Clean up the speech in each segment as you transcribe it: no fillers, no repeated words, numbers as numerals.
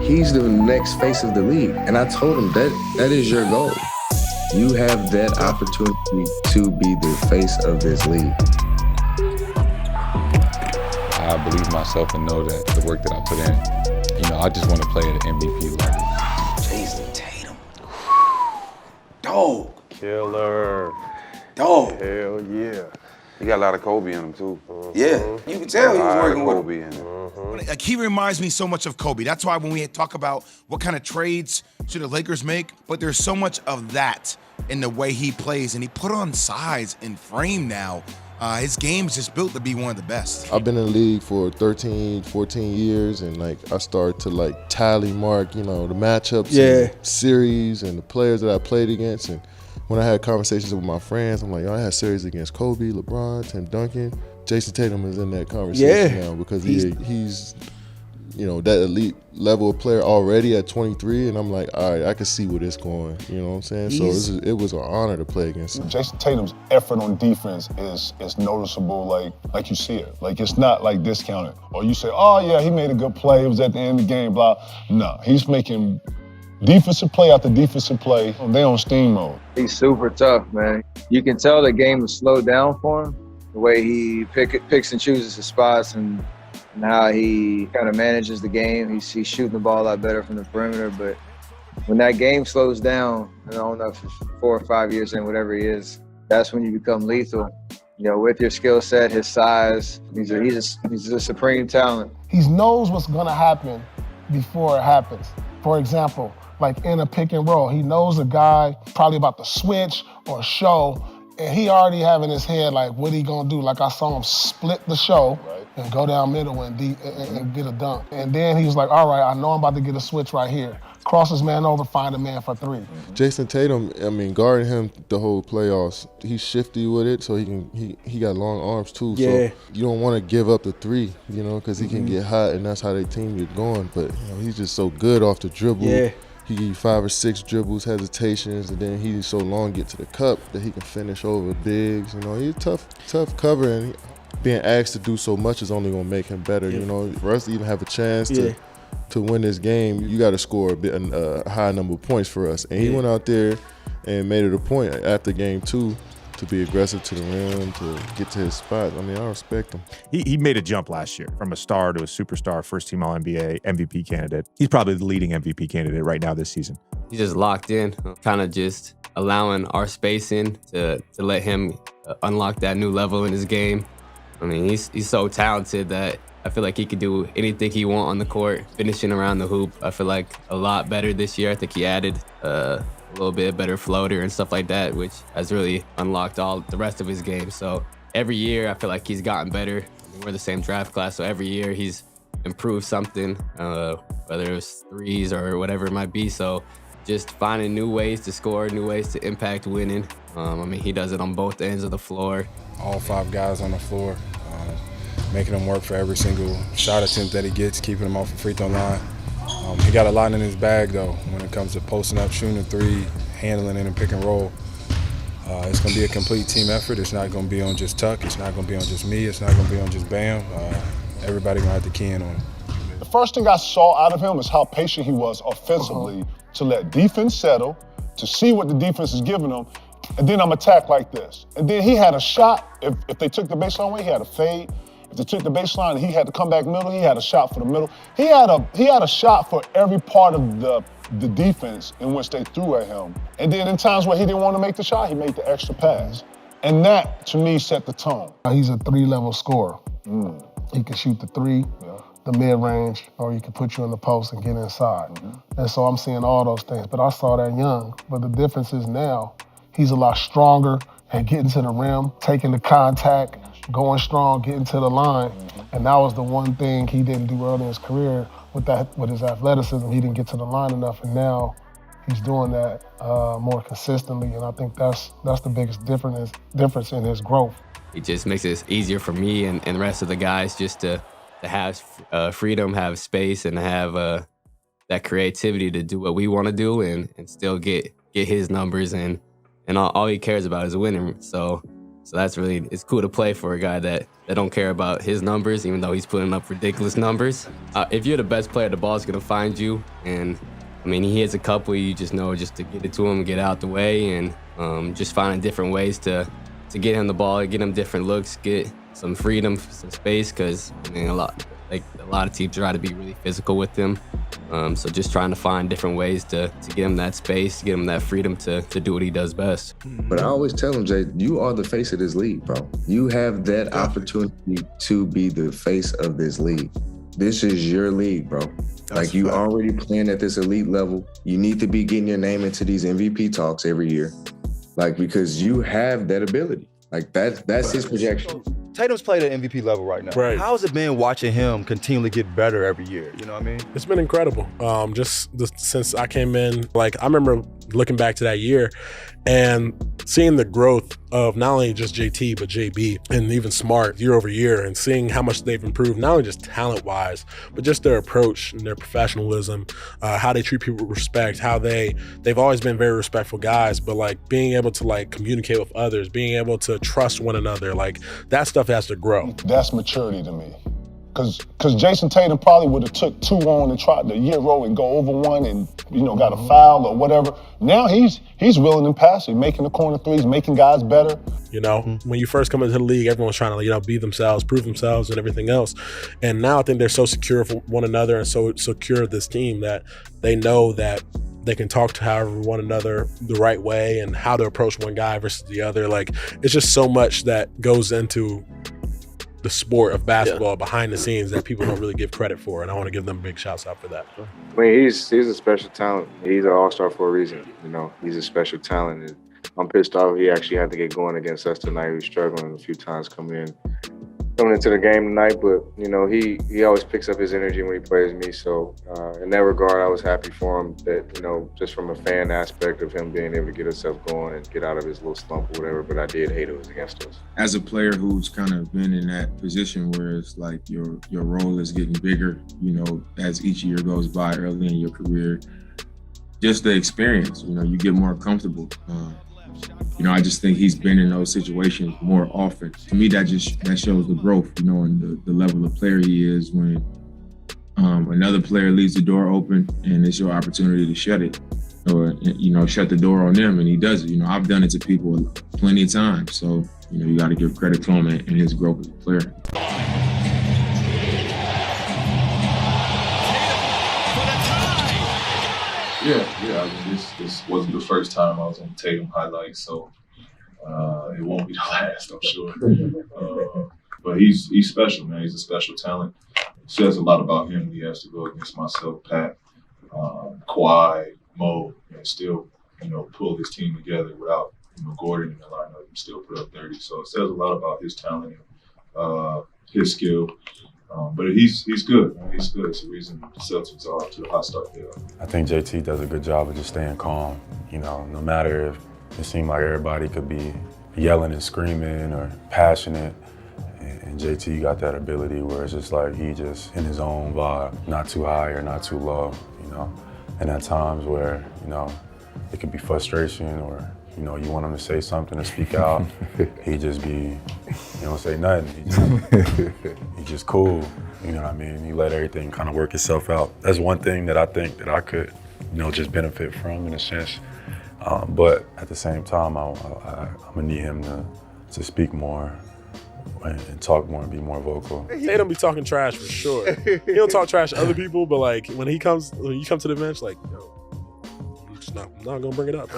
He's the next face of the league. And I told him that is your goal. You have that opportunity to be the face of this league. I believe myself and know that the work that I put in, I just want to play at an MVP level. Jayson Tatum. Dog. Killer. Dog. Hell yeah. He got a lot of Kobe in him, too. Yeah, you can tell he was working with Kobe in him. Like, he reminds me so much of Kobe. That's why when we talk about what kind of trades should the Lakers make, but there's so much of that in the way he plays, and he put on size and frame now. His game's just built to be one of the best. I've been in the league for 13, 14 years, and I started to tally mark, the matchups, and series, and the players that I played against. And when I had conversations with my friends, I'm like, I had series against Kobe, LeBron, Tim Duncan. Jayson Tatum is in that conversation now because he's that elite level of player already at 23, and I'm like, all right, I can see where this going. You know what I'm saying? So it was an honor to play against him. Jayson Tatum's effort on defense is noticeable, like you see it. Like, it's not discounted. Or you say, oh yeah, he made a good play, it was at the end of the game, blah. No, he's making defensive play after defensive play. They on steam mode. He's super tough, man. You can tell the game was slowed down for him. The way he picks and chooses his spots and how he kind of manages the game. He's shooting the ball a lot better from the perimeter. But when that game slows down, I don't know if it's 4 or 5 years in, whatever he is, that's when you become lethal. With your skill set, his size, he's a supreme talent. He knows what's gonna happen before it happens. For example, in a pick and roll, he knows a guy probably about to switch or show, and he already have in his head, what he gonna do? I saw him split the show and go down middle and get a dunk. And then he was like, all right, I know I'm about to get a switch right here. Cross his man over, find a man for three. Jayson Tatum, guarding him the whole playoffs, he's shifty with it, so he got long arms too. Yeah. So you don't want to give up the three, because he can get hot, and that's how they team get going. But he's just so good off the dribble. Yeah. He give you 5 or 6 dribbles, hesitations, and then he's so long get to the cup that he can finish over bigs. He's a tough cover, and being asked to do so much is only gonna make him better. For us to even have a chance to win this game, you got to score a high number of points for us. And he went out there and made it a point after game 2 to be aggressive to the rim, to get to his spot. I respect him. He made a jump last year from a star to a superstar, first-team All-NBA, MVP candidate. He's probably the leading MVP candidate right now this season. He's just locked in, kind of just allowing our spacing to let him unlock that new level in his game. He's so talented that I feel like he could do anything he wants on the court, finishing around the hoop. I feel like a lot better this year. I think he added a little bit better floater and stuff like that, which has really unlocked all the rest of his game. So every year, I feel like he's gotten better. We're the same draft class, so every year he's improved something, whether it's threes or whatever it might be. So just finding new ways to score, new ways to impact winning. He does it on both ends of the floor. All 5 guys on the floor, making him work for every single shot attempt that he gets, keeping him off the free throw line. He got a lot in his bag, though, when it comes to posting up, shooting a 3, handling it in pick and roll. It's going to be a complete team effort. It's not going to be on just Tuck. It's not going to be on just me. It's not going to be on just Bam. Everybody going to have to key in on him. The first thing I saw out of him is how patient he was offensively to let defense settle, to see what the defense is giving him, and then I'm attack like this. And then he had a shot. If they took the baseline away, he had a fade. If they took the baseline and he had to come back middle, he had a shot for the middle. He had a shot for every part of the defense in which they threw at him. And then in times where he didn't want to make the shot, he made the extra pass. And that, to me, set the tone. He's a 3-level scorer. He can shoot the 3, the mid-range, or he can put you in the post and get inside. And so I'm seeing all those things. But I saw that young. But the difference is now, he's a lot stronger at getting to the rim, taking the contact, going strong, getting to the line. And that was the one thing he didn't do early in his career with his athleticism. He didn't get to the line enough, and now he's doing that more consistently. And I think that's the biggest difference in his growth. It just makes it easier for me and the rest of the guys just to have freedom, have space, and have that creativity to do what we want to do and still get his numbers. And all he cares about is winning. So So it's cool to play for a guy that don't care about his numbers, even though he's putting up ridiculous numbers. If you're the best player, the ball's gonna find you. And I mean, he hits a couple, you just know just to get it to him, get out the way, and just finding different ways to get him the ball, get him different looks, get some freedom, some space, because I mean, a lot of teams try to be really physical with him. So just trying to find different ways to get him that space, to get him that freedom to do what he does best. But I always tell him, Jay, you are the face of this league, bro. You have that opportunity to be the face of this league. This is your league, bro. Like, you already playing at this elite level. You need to be getting your name into these MVP talks every year. Like, because you have that ability. Like, that's his projection. Tatum's played at MVP level right now. Right. How's it been watching him continually get better every year? You know what I mean? It's been incredible. Since I came in, like, I remember looking back to that year and seeing the growth of not only just JT, but JB and even Smart year over year, and seeing how much they've improved, not only just talent-wise, but just their approach and their professionalism, how they treat people with respect, how they've always been very respectful guys, but like being able to like communicate with others, being able to trust one another, like that stuff has to grow. That's maturity to me. Cause Jayson Tatum probably would have took 2 on and tried to Euro and go over one and, you know, got a foul or whatever. Now he's willing and passive, making the corner threes, making guys better. You know, when you first come into the league, everyone's trying to, you know, be themselves, prove themselves and everything else. And now I think they're so secure for one another and so secure of this team that they know that they can talk to however one another the right way and how to approach one guy versus the other. Like, it's just so much that goes into the sport of basketball behind the scenes that people don't really give credit for, and I want to give them big shouts out for that. I mean, he's a special talent. He's an all-star for a reason. You know, he's a special talent. And I'm pissed off he actually had to get going against us tonight. He was struggling a few times coming into the game tonight, but you know, he always picks up his energy when he plays me. So in that regard, I was happy for him that, you know, just from a fan aspect of him being able to get himself going and get out of his little slump or whatever. But I did hate it was against us. As a player who's kind of been in that position where it's like your role is getting bigger, you know, as each year goes by early in your career, just the experience, you know, you get more comfortable. You know, I just think he's been in those situations more often. To me, that shows the growth, you know, and the level of player he is when another player leaves the door open and it's your opportunity to shut it or, you know, shut the door on them, and he does it. You know, I've done it to people plenty of times. So, you know, you got to give credit to him and his growth as a player. Yeah. I mean, this wasn't the first time I was on Tatum highlights, so it won't be the last, I'm sure. But he's special, man. He's a special talent. It says a lot about him. He has to go against myself, Pat, Kawhi, Mo, and still, you know, pull his team together without, you know, Gordon in the lineup and still put up 30. So it says a lot about his talent and his skill. But he's good, man. He's good. It's the reason the Celtics are up to the hot start they are. I think JT does a good job of just staying calm. You know, no matter if it seemed like everybody could be yelling and screaming or passionate, and JT got that ability where it's just like he just in his own vibe, not too high or not too low, you know. And at times where, you know, it could be frustration or, you know, you want him to say something or speak out, he just be, he don't say nothing. He just cool, you know what I mean? He let everything kind of work itself out. That's one thing that I think that I could, you know, just benefit from in a sense. But at the same time, I'm gonna need him to speak more and talk more and be more vocal. Tatum be talking trash for sure. He don't talk trash to other people, but like when you come to the bench, like, yo, I'm not gonna bring it up.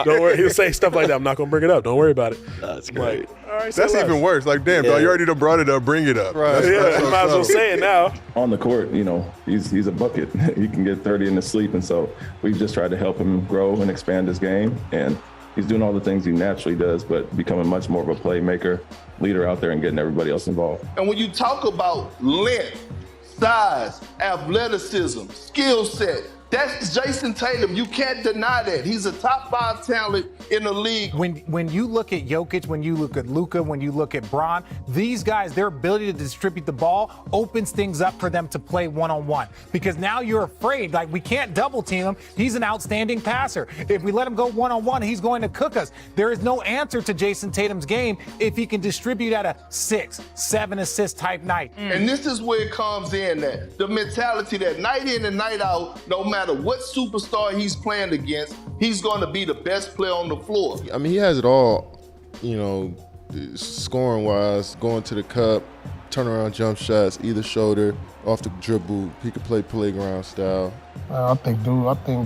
Don't worry. He'll say stuff like that. I'm not gonna bring it up. Don't worry about it. That's great. Like, all right, That's even worse. Like, damn, dog, you already done brought it up. Bring it up. Right. Yeah, you might as well say it now. On the court, you know, he's a bucket. He can get 30 in his sleep, and so we've just tried to help him grow and expand his game. And he's doing all the things he naturally does, but becoming much more of a playmaker, leader out there, and getting everybody else involved. And when you talk about length, size, athleticism, skill set, That's Jayson Tatum. You can't deny that. He's a top 5 talent in the league. When you look at Jokic, when you look at Luka, when you look at Bron, these guys, their ability to distribute the ball opens things up for them to play one-on-one. Because now you're afraid, like we can't double team him. He's an outstanding passer. If we let him go one-on-one, he's going to cook us. There is no answer to Jayson Tatum's game if he can distribute at a 6, 7 assist type night. And this is where it comes in, that the mentality that night in and night out, no matter what superstar he's playing against, he's going to be the best player on the floor. I mean, he has it all, you know, scoring-wise, going to the cup, turnaround jump shots, either shoulder, off the dribble. He could play playground style. I think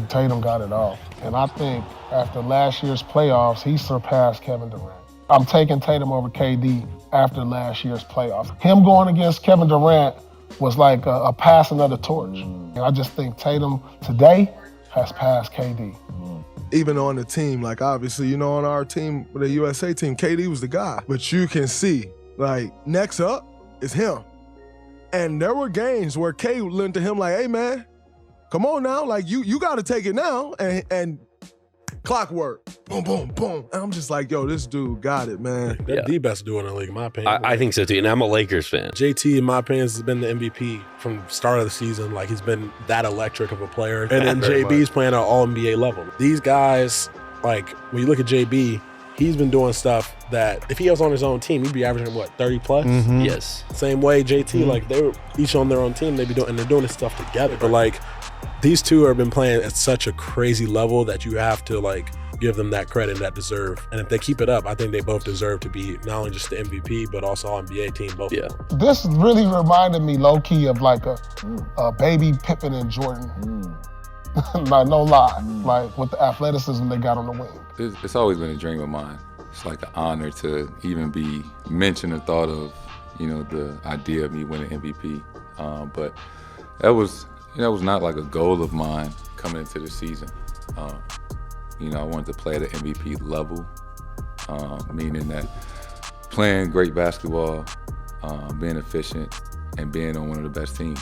Tatum got it all. And I think after last year's playoffs, he surpassed Kevin Durant. I'm taking Tatum over KD after last year's playoffs. Him going against Kevin Durant was like a passing of the torch. I just think Tatum today has passed KD. Even on the team, like obviously, you know, on our team, the USA team, KD was the guy. But you can see, like, next up is him. And there were games where K lent to him like, hey man, come on now, like you gotta take it now. And clockwork, boom, boom, boom. And I'm just like, yo, this dude got it, man. They're the best duo in the league, in my opinion. I think so too, and I'm a Lakers fan. JT, in my opinion, has been the MVP from the start of the season. Like, he's been that electric of a player. And then JB's playing at all-NBA level. These guys, like, when you look at JB, he's been doing stuff that if he was on his own team, he'd be averaging, what, 30 plus? Mm-hmm. Yes. Same way JT, like, they were each on their own team, and they're doing this stuff together. But, like, these two have been playing at such a crazy level that you have to, like, give them that credit and that deserve. And if they keep it up, I think they both deserve to be not only just the MVP, but also All-NBA team, both. Yeah. This really reminded me low-key of like a baby Pippen and Jordan. Like, no lie. Like, with the athleticism they got on the wing. It's always been a dream of mine. It's like an honor to even be mentioned or thought of, you know, the idea of me winning MVP. But that was not like a goal of mine coming into the season. You know, I wanted to play at an MVP level, meaning that playing great basketball, being efficient, and being on one of the best teams.